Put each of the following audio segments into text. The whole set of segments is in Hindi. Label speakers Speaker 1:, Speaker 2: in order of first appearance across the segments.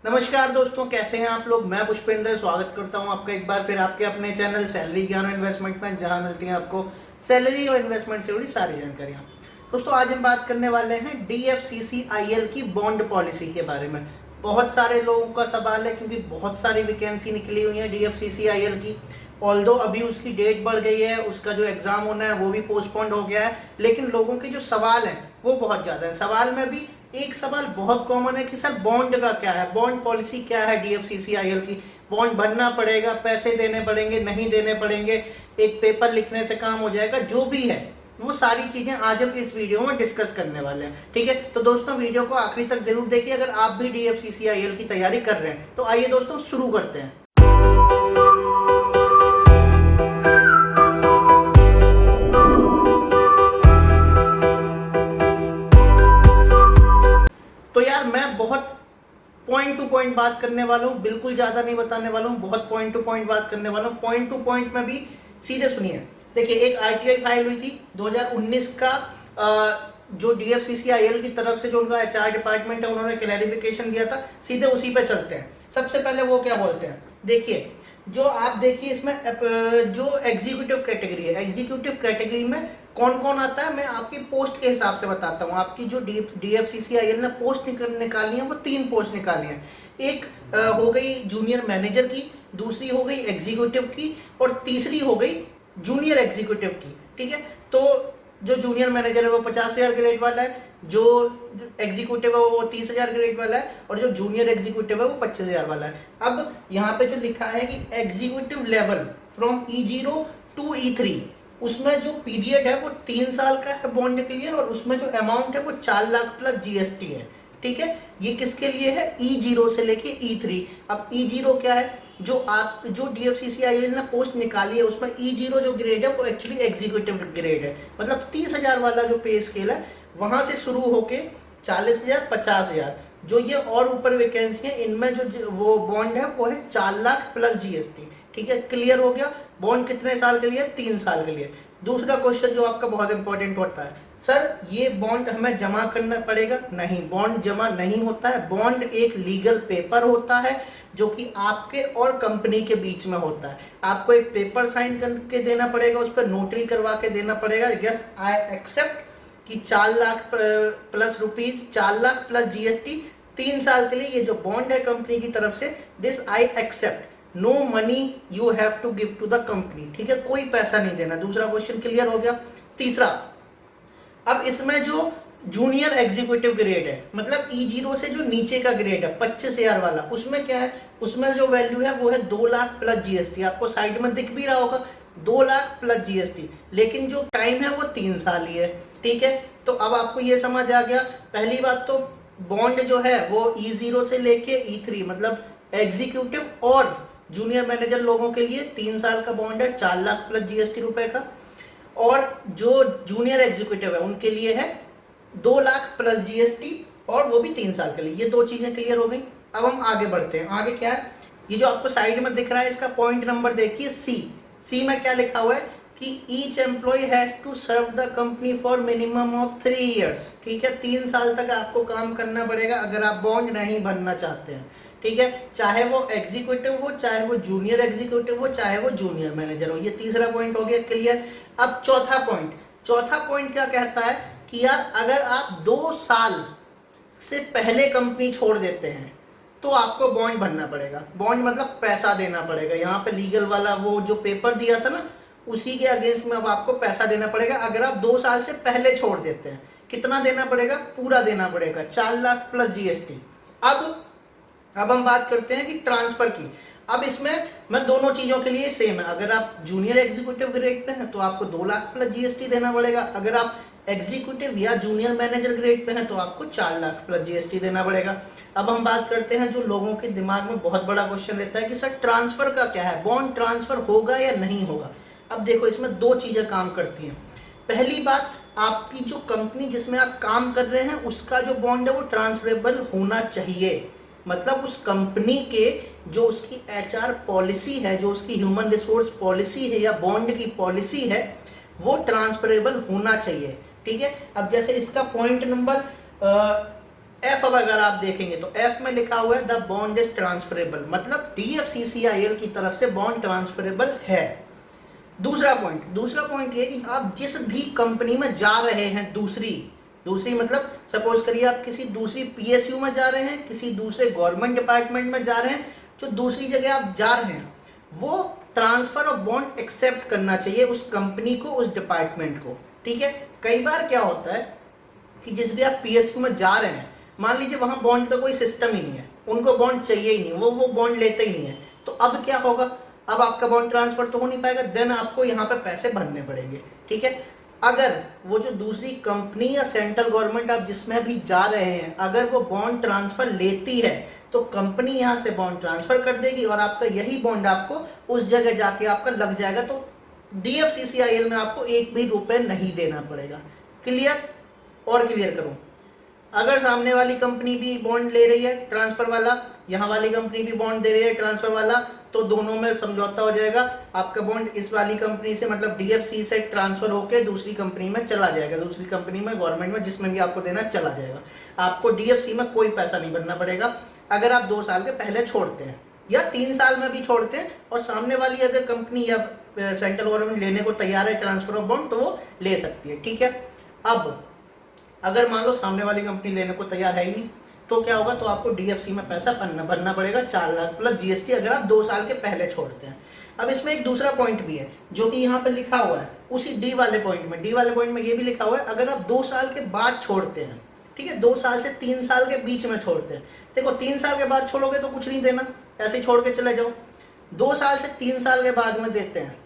Speaker 1: नमस्कार दोस्तों, कैसे हैं आप लोग। मैं पुष्पेंद्र स्वागत करता हूं आपका एक बार फिर आपके अपने चैनल सैलरी ज्ञान और इन्वेस्टमेंट में, जहां मिलती हैं आपको सैलरी और इन्वेस्टमेंट से जुड़ी सारी जानकारियां। दोस्तों, आज हम बात करने वाले हैं DFCCIL की बॉन्ड पॉलिसी के बारे में। बहुत सारे लोगों का सवाल है क्योंकि बहुत सारी वैकेंसी निकली हुई है DFCCIL की। ऑल्दो अभी उसकी डेट बढ़ गई है, उसका जो एग्ज़ाम होना है वो भी पोस्टपोन्ड हो गया है, लेकिन लोगों के जो सवाल हैं वो बहुत ज़्यादा है। सवाल में भी एक सवाल बहुत कॉमन है कि सर बॉन्ड का क्या है, बॉन्ड पॉलिसी क्या है DFCCIL की। बॉन्ड भरना पड़ेगा, पैसे देने पड़ेंगे, नहीं देने पड़ेंगे, एक पेपर लिखने से काम हो जाएगा, जो भी है वो सारी चीज़ें आज हम इस वीडियो में डिस्कस करने वाले हैं। ठीक है, तो दोस्तों वीडियो को आखिरी तक जरूर देखिए। अगर आप भी DFCCIL की तैयारी कर रहे हैं तो आइए दोस्तों शुरू करते हैं। तो यार, मैं बहुत पॉइंट टू पॉइंट बात करने वाला हूँ, बिल्कुल ज़्यादा नहीं बताने वाला हूँ, बहुत पॉइंट टू पॉइंट बात करने वाला हूँ। पॉइंट टू पॉइंट में भी सीधे सुनिए। देखिए, एक RTI फाइल हुई थी 2019 का, जो DFCCIL की तरफ से जो उनका HR डिपार्टमेंट है उन्होंने क्लैरिफिकेशन दिया था। सीधे उसी पे चलते हैं। सबसे पहले वो क्या बोलते हैं, देखिए, जो आप देखिए इसमें जो एग्जीक्यूटिव कैटेगरी है, एग्जीक्यूटिव कैटेगरी में कौन कौन आता है मैं आपकी पोस्ट के हिसाब से बताता हूँ। आपकी जो DFCCIL ने पोस्ट निकाली है वो 3 पोस्ट निकाली हैं। एक हो गई जूनियर मैनेजर की, दूसरी हो गई एग्जीक्यूटिव की, और तीसरी हो गई जूनियर एग्जीक्यूटिव की। ठीक है, तो जो जूनियर मैनेजर है वो 50,000 ग्रेड वाला है, जो एग्जीक्यूटिव है वो 30,000 ग्रेड वाला है, और जो जूनियर एग्जीक्यूटिव है वो 25,000 वाला है। अब यहाँ पे जो लिखा है कि executive level from E0 to E3, उसमें जो पीरियड है वो 3 साल का है बॉन्ड के लिए, और उसमें जो अमाउंट है वो 4 लाख प्लस GST है। ठीक है, ये किसके लिए है, E0 से लेके E3। अब E0 क्या है, जो DFCCIL ने पोस्ट निकाली है उसमें E0 जो ग्रेड है वो एक्चुअली एग्जीक्यूटिव ग्रेड है। मतलब 30,000 वाला जो पे स्केल है वहां से शुरू होके 40,000, 50,000, जो ये और ऊपर वैकेंसी है इनमें जो वो बॉन्ड है वो है 4 लाख प्लस GST। ठीक है, क्लियर हो गया। बॉन्ड कितने साल के लिए, 3 साल के लिए। दूसरा क्वेश्चन जो आपका बहुत इंपॉर्टेंट होता है, सर ये बॉन्ड हमें जमा करना पड़ेगा? नहीं, बॉन्ड जमा नहीं होता है। बॉन्ड एक लीगल पेपर होता है जो कि आपके और कंपनी के बीच में होता है। आपको एक पेपर साइन करके देना पड़ेगा, उस पर नोटरी करवा के देना पड़ेगा, यस आई एक्सेप्ट कि 4 lakh plus rupees, 4 lakh plus GST 3 साल के लिए ये जो बॉन्ड है कंपनी की तरफ से, this I accept, no money you have to give to the company. ठीक है, कोई पैसा नहीं देना। दूसरा क्वेश्चन क्लियर हो गया। तीसरा, अब इसमें जो जूनियर एग्जीक्यूटिव ग्रेड है, मतलब E0 से जो नीचे का ग्रेड है 25,000 वाला, उसमें क्या है, उसमें जो वैल्यू है वो है 2 लाख प्लस GST। आपको साइड में दिख भी रहा होगा 2 लाख प्लस GST, लेकिन जो टाइम है वो 3 साल ही है। ठीक है, तो अब आपको ये समझ आ गया। पहली बात तो बॉन्ड जो है वो E0 से लेके E3, मतलब एग्जीक्यूटिव और जूनियर मैनेजर लोगों के लिए 3 साल का बॉन्ड है, 4 लाख प्लस GST रुपए का, और जो जूनियर एग्जीक्यूटिव है उनके लिए है 2 लाख प्लस GST, और वो भी 3 साल के लिए। ये 2 चीजें क्लियर हो गई। अब हम आगे बढ़ते हैं। आगे क्या है, ये जो आपको साइड में दिख रहा है इसका पॉइंट नंबर देखिए, सी में क्या लिखा हुआ है कि each employ has to serve the company for minimum of 3 years. ठीक है, 3 साल तक आपको काम करना पड़ेगा अगर आप बॉन्ड नहीं भरना चाहते हैं। ठीक है, चाहे वो एग्जीक्यूटिव हो, चाहे वो जूनियर एग्जीक्यूटिव हो, चाहे वो जूनियर मैनेजर हो। ये तीसरा पॉइंट हो गया क्लियर। अब चौथा पॉइंट क्या कहता है कि यार अगर आप 2 साल से पहले कंपनी छोड़ देते हैं तो आपको बॉन्ड भरना पड़ेगा। बॉन्ड मतलब पैसा देना पड़ेगा। यहाँ पे लीगल वाला वो जो पेपर दिया था ना, उसी के अगेंस्ट में अब आपको पैसा देना पड़ेगा अगर आप 2 साल से पहले छोड़ देते हैं। कितना देना पड़ेगा, पूरा देना पड़ेगा, 4 लाख प्लस GST। अब हम बात करते हैं कि ट्रांसफर की। अब इसमें मैं दोनों चीजों के लिए सेम है। अगर आप जूनियर एग्जीक्यूटिव ग्रेड पे हैं तो आपको 2 लाख प्लस GST देना पड़ेगा। अगर आप एग्जीक्यूटिव या जूनियर मैनेजर ग्रेड पे हैं तो आपको 4 लाख प्लस GST देना पड़ेगा। अब हम बात करते हैं जो लोगों के दिमाग में बहुत बड़ा क्वेश्चन रहता है कि सर ट्रांसफर का क्या है, बॉन्ड ट्रांसफर होगा या नहीं होगा। अब देखो, इसमें 2 चीजें काम करती हैं। पहली बात, आपकी जो कंपनी जिसमें आप काम कर रहे हैं उसका जो बॉन्ड है वो ट्रांसफरेबल होना चाहिए। मतलब उस कंपनी के जो उसकी HR पॉलिसी है, जो उसकी ह्यूमन रिसोर्स पॉलिसी है या बॉन्ड की पॉलिसी है, वो ट्रांसफरेबल होना चाहिए। ठीक है, अब जैसे इसका पॉइंट नंबर एफ अब अगर आप देखेंगे तो एफ में लिखा हुआ है द बॉन्ड इज ट्रांसफरेबल, मतलब DFCCIL की तरफ से बॉन्ड ट्रांसफरेबल है। दूसरा पॉइंट ये कि आप जिस भी कंपनी में जा रहे हैं, दूसरी मतलब सपोज करिए आप किसी दूसरी PSU में जा रहे हैं, किसी दूसरे गवर्नमेंट डिपार्टमेंट में जा रहे हैं, जो दूसरी जगह आप जा रहे हैं वो ट्रांसफर ऑफ बॉन्ड एक्सेप्ट करना चाहिए उस कंपनी को, उस डिपार्टमेंट को, ठीक है। कई बार क्या होता है कि जिस भी आप PSU में जा रहे हैं, मान लीजिए वहाँ बॉन्ड का कोई सिस्टम ही नहीं है, उनको बॉन्ड चाहिए ही नहीं, वो बॉन्ड लेते ही नहीं है, तो अब क्या होगा, अब आपका बॉन्ड ट्रांसफर तो हो नहीं पाएगा, देन आपको यहाँ पे पैसे भरने पड़ेंगे, ठीक है। अगर वो जो दूसरी कंपनी या सेंट्रल गवर्नमेंट आप जिसमें भी जा रहे हैं, अगर वो बॉन्ड ट्रांसफर लेती है तो कंपनी यहाँ से बॉन्ड ट्रांसफर कर देगी और आपका यही बॉन्ड आपको उस जगह जाके आपका लग जाएगा, तो DFCCIL में आपको एक भी रुपए नहीं देना पड़ेगा। क्लियर? और क्लियर करूं, अगर सामने वाली कंपनी भी बॉन्ड ले रही है ट्रांसफर वाला, यहाँ वाली कंपनी भी बॉन्ड दे रही है ट्रांसफर वाला, तो दोनों में समझौता हो जाएगा, आपका बॉन्ड इस वाली कंपनी से मतलब DFC से ट्रांसफर होकर दूसरी कंपनी में चला जाएगा, दूसरी कंपनी में, गवर्नमेंट में, जिसमें भी आपको देना चला जाएगा। आपको DFC में कोई पैसा नहीं भरना पड़ेगा अगर आप 2 साल के पहले छोड़ते हैं या 3 साल में भी छोड़ते हैं, और सामने वाली अगर कंपनी या सेंट्रल गवर्नमेंट लेने को तैयार है ट्रांसफर ऑफ बॉन्ड तो वो ले सकती है, ठीक है। अब अगर मान लो सामने वाली कंपनी लेने को तैयार है ही नहीं, तो क्या होगा, तो आपको DFC में पैसा भरना पड़ेगा 4 लाख प्लस GST अगर आप 2 साल के पहले छोड़ते हैं। अब इसमें एक दूसरा पॉइंट भी है जो कि यहाँ पे लिखा हुआ है, उसी डी वाले पॉइंट में ये भी लिखा हुआ है, अगर आप 2 साल के बाद छोड़ते हैं, ठीक है, 2 साल से 3 साल के बीच में छोड़ते हैं, देखो 3 साल के बाद छोड़ोगे तो कुछ नहीं देना, ऐसे ही छोड़ के चले जाओ। 2 साल से 3 साल के बाद में देते हैं,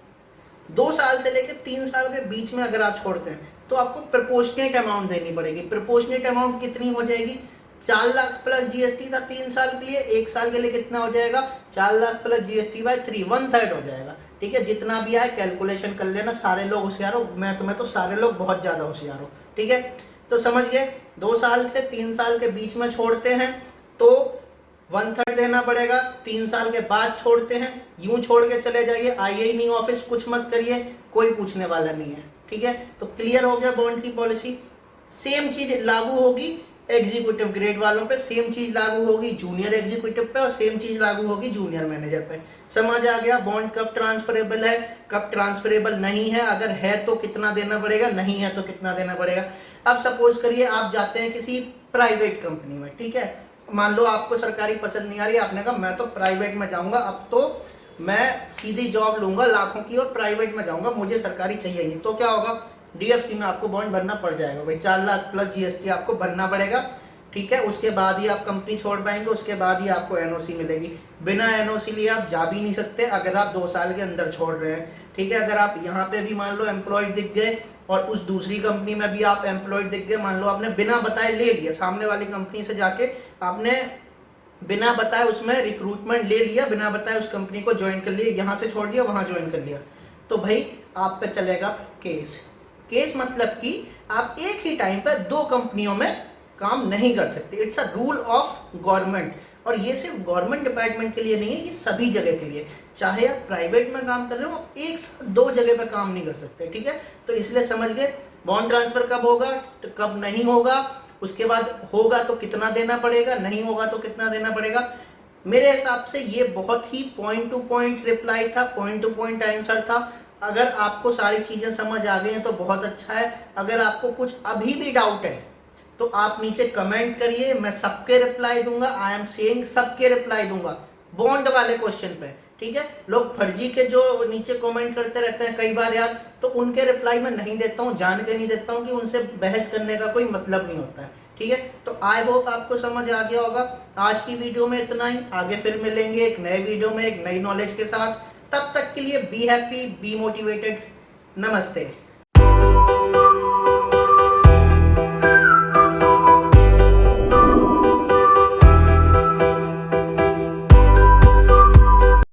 Speaker 1: 2 साल से लेकर 3 साल के बीच में अगर आप छोड़ते हैं तो आपको प्रपोर्शनेट अमाउंट देनी पड़ेगी। प्रपोर्शनेट अमाउंट कितनी हो जाएगी, 4 लाख प्लस GST था 3 साल के लिए, 1 साल के लिए कितना हो जाएगा, 4 लाख प्लस GST बाय 3, 1/3 हो जाएगा, ठीक है। जितना भी आए कैलकुलेशन कर लेना, सारे लोग होशियार हो, मैं तो सारे लोग बहुत ज़्यादा होशियार हो, ठीक है। तो समझ गए, 2 साल से 3 साल के बीच में छोड़ते हैं तो 1/3 देना पड़ेगा, 3 साल के बाद छोड़ते हैं, यूं छोड़ के चले जाइए, आइए ही नहीं ऑफिस, कुछ मत करिए, कोई पूछने वाला नहीं है, ठीक है। तो क्लियर हो गया बॉन्ड की पॉलिसी। सेम चीज लागू होगी एग्जीक्यूटिव ग्रेड वालों पे, सेम चीज लागू होगी जूनियर एग्जीक्यूटिव पे, और सेम चीज लागू होगी जूनियर मैनेजर पे। समझ आ गया बॉन्ड कब ट्रांसफरेबल है, कब ट्रांसफरेबल नहीं है, अगर है तो कितना देना पड़ेगा, नहीं है तो कितना देना पड़ेगा। अब सपोज करिए आप जाते हैं किसी प्राइवेट कंपनी में, ठीक है, मान लो आपको सरकारी पसंद नहीं आ रही, आपने कहा मैं तो प्राइवेट में जाऊंगा, अब तो मैं सीधी जॉब लूंगा लाखों की और प्राइवेट में जाऊंगा, मुझे सरकारी चाहिए नहीं, तो क्या होगा, DFC में आपको बॉन्ड भरना पड़ जाएगा भाई, 4 लाख प्लस GST आपको भरना पड़ेगा, ठीक है। उसके बाद ही आप कंपनी छोड़ पाएंगे, उसके बाद ही आपको NOC मिलेगी। बिना NOC लिए आप जा भी नहीं सकते अगर आप 2 साल के अंदर छोड़ रहे हैं, ठीक है। अगर आप यहाँ पे भी मान लो एम्प्लॉयड दिख गए और उस दूसरी कंपनी में भी आप एम्प्लॉयड दिख गए, मान लो आपने बिना बताए ले लिया, सामने वाली कंपनी से जाके आपने बिना बताए उसमें रिक्रूटमेंट ले लिया, बिना बताए उस कंपनी को ज्वाइन कर लिया, यहाँ से छोड़ दिया वहाँ ज्वाइन कर लिया, तो भाई आप पे चलेगा केस मतलब कि आप एक ही टाइम पर 2 कंपनियों में काम नहीं कर सकते। It's a rule of government, और ये सिर्फ गवर्नमेंट डिपार्टमेंट के लिए नहीं है, ये सभी जगह के लिए, चाहे आप प्राइवेट में काम कर रहे हो, आप एक साथ 2 जगह पर काम नहीं कर सकते, ठीक है। तो इसलिए समझ गए बॉन्ड ट्रांसफर कब होगा, कब नहीं होगा, उसके बाद होगा तो कितना देना पड़ेगा, नहीं होगा तो कितना देना पड़ेगा। मेरे हिसाब से ये बहुत ही पॉइंट टू पॉइंट रिप्लाई था, पॉइंट टू पॉइंट आंसर था। अगर आपको सारी चीज़ें समझ आ गई हैं तो बहुत अच्छा है। अगर आपको कुछ अभी भी डाउट है तो आप नीचे कमेंट करिए, मैं सबके रिप्लाई दूंगा। आई एम सेइंग सबके रिप्लाई दूंगा बॉन्ड वाले क्वेश्चन पे, ठीक है। लोग फर्जी के जो नीचे कमेंट करते रहते हैं कई बार यार, तो उनके रिप्लाई मैं नहीं देता हूँ, जान के नहीं देता हूँ कि उनसे बहस करने का कोई मतलब नहीं होता है, ठीक है। तो आई होप आपको समझ आ गया होगा। आज की वीडियो में इतना ही, आगे फिर मिलेंगे एक नए वीडियो में एक नई नॉलेज के साथ। तब तक के लिए बी हैप्पी, बी मोटिवेटेड। नमस्ते।